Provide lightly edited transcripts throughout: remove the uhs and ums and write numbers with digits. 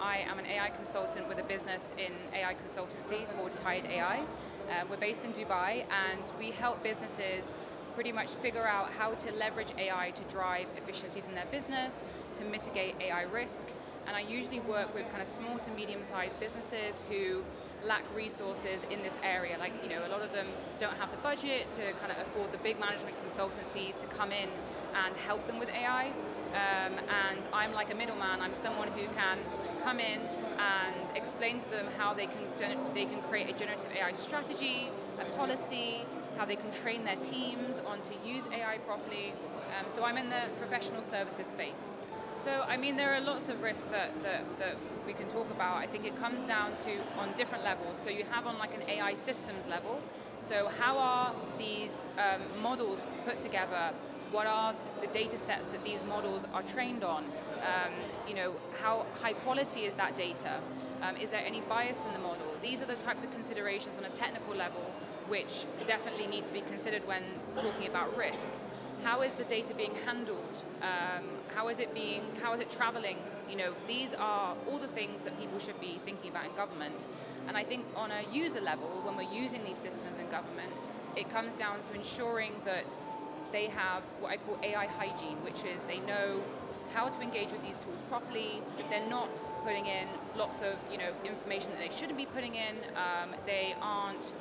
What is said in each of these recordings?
I am an AI consultant with a business in AI consultancy called Tide AI. We're based in Dubai, and we help businesses pretty much figure out how to leverage AI to drive efficiencies in their business, to mitigate AI risk. And I usually work with kind of small to medium-sized businesses who lack resources in this area. Like, a lot of them don't have the budget to kind of afford the big management consultancies to come in and help them with AI. And I'm like a middleman. I'm someone who can come in and explain to them how they can create a generative AI strategy, a policy, how they can train their teams on to use AI properly. So I'm in the professional services space. So, there are lots of risks that we can talk about. I think it comes down to on different levels. So you have on like an AI systems level. So how are these models put together? What are the data sets that these models are trained on? How high quality is that data? Is there any bias in the model? These are the types of considerations on a technical level which definitely need to be considered when talking about risk. How is the data being handled? How is it traveling? These are all the things that people should be thinking about in government. And I think on a user level, when we're using these systems in government, it comes down to ensuring that they have what I call AI hygiene, which is they know how to engage with these tools properly. They're not putting in lots of information that they shouldn't be putting in. They aren't,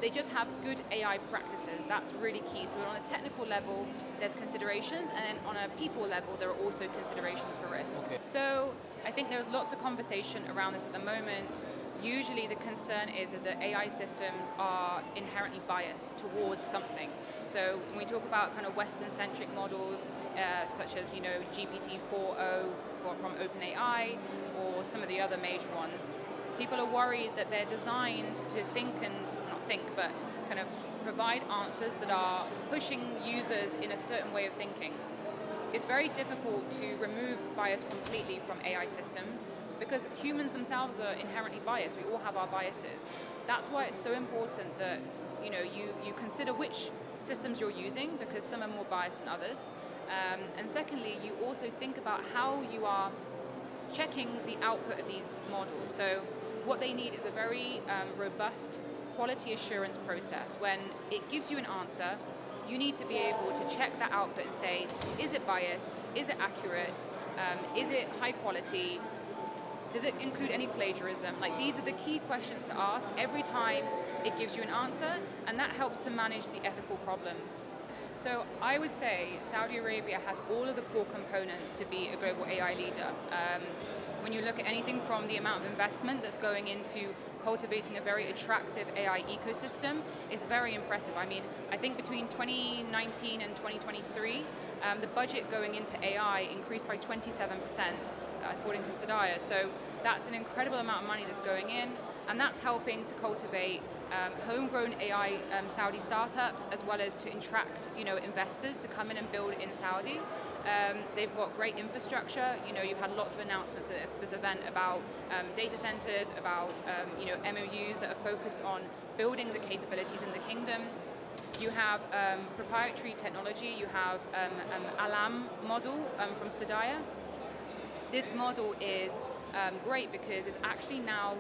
they just have good AI practices. That's really key. So on a technical level, there's considerations, and then on a people level, there are also considerations for risk. Okay. So I think there's lots of conversation around this at the moment. Usually the concern is that the AI systems are inherently biased towards something. So when we talk about kind of Western-centric models, such as GPT-4o from OpenAI, or some of the other major ones, people are worried that they're designed to but kind of provide answers that are pushing users in a certain way of thinking. It's very difficult to remove bias completely from AI systems because humans themselves are inherently biased. We all have our biases. That's why it's so important that you consider which systems you're using, because some are more biased than others. And secondly, you also think about how you are checking the output of these models. So what they need is a very robust quality assurance process. When it gives you an answer, you need to be able to check that output and say, is it biased? Is it accurate? Is it high quality? Does it include any plagiarism? Like, these are the key questions to ask every time it gives you an answer, and that helps to manage the ethical problems. So I would say Saudi Arabia has all of the core components to be a global AI leader. When you look at anything from the amount of investment that's going into cultivating a very attractive AI ecosystem, is very impressive. I think between 2019 and 2023, the budget going into AI increased by 27%, according to Sadaya. So that's an incredible amount of money that's going in, and that's helping to cultivate homegrown AI Saudi startups, as well as to attract investors to come in and build in Saudi. They've got great infrastructure. You've had lots of announcements at this event about data centers, about MOUs that are focused on building the capabilities in the kingdom. You have proprietary technology. You have Alam model from Sadaya. This model is great because it's actually now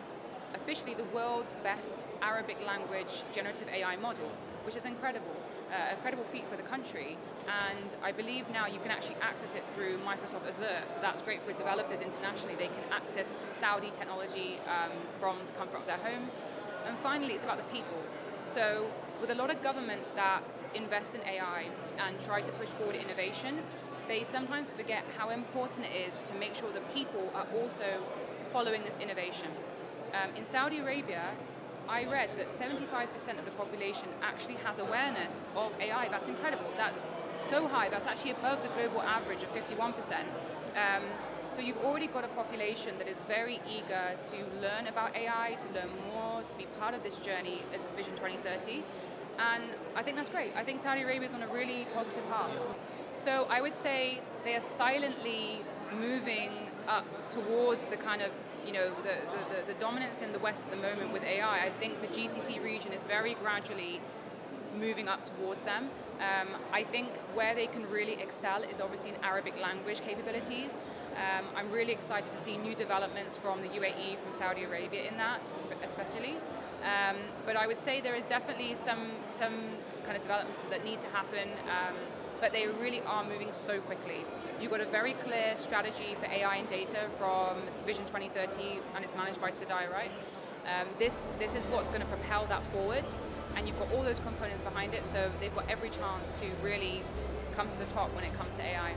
officially the world's best Arabic language generative AI model, which is incredible. A credible feat for the country, and I believe now you can actually access it through Microsoft Azure, so that's great for developers internationally. They can access Saudi technology from the comfort of their homes. And finally, it's about the people. So with a lot of governments that invest in AI and try to push forward innovation, they sometimes forget how important it is to make sure that people are also following this innovation. In Saudi Arabia, I read that 75% of the population actually has awareness of AI. That's incredible. That's so high. That's actually above the global average of 51%. So you've already got a population that is very eager to learn about AI, to learn more, to be part of this journey as Vision 2030. And I think that's great. I think Saudi Arabia is on a really positive path. So I would say they are silently moving up towards the kind of the dominance in the West at the moment with AI. I think the GCC region is very gradually moving up towards them. I think where they can really excel is obviously in Arabic language capabilities. I'm really excited to see new developments from the UAE, from Saudi Arabia in that, especially. But I would say there is definitely some kind of developments that need to happen, but they really are moving so quickly. You've got a very clear strategy for AI and data from Vision 2030, and it's managed by Sadai, right? This is what's going to propel that forward, and you've got all those components behind it, so they've got every chance to really come to the top when it comes to AI.